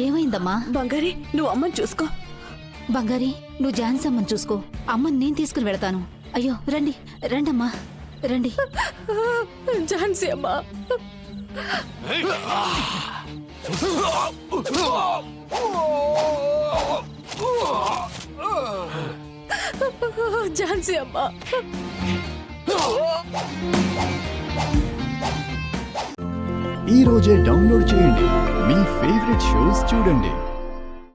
ఏమైందమ్మా? బంగారి, నువ్వు అమ్మని చూసుకో. బంగారి, నువ్వు ఝాన్సీ అమ్మని చూసుకో. అమ్మని నేను తీసుకుని వెళతాను. అయ్యో రండి, రండమ్మా, రండి. ఝాన్సీ అమ్మా, ఝాన్సీ అమ్మా. ఈ రోజే డౌన్లోడ్ చేయండి. మీ ఫేవరెట్ షోస్ చూడండి.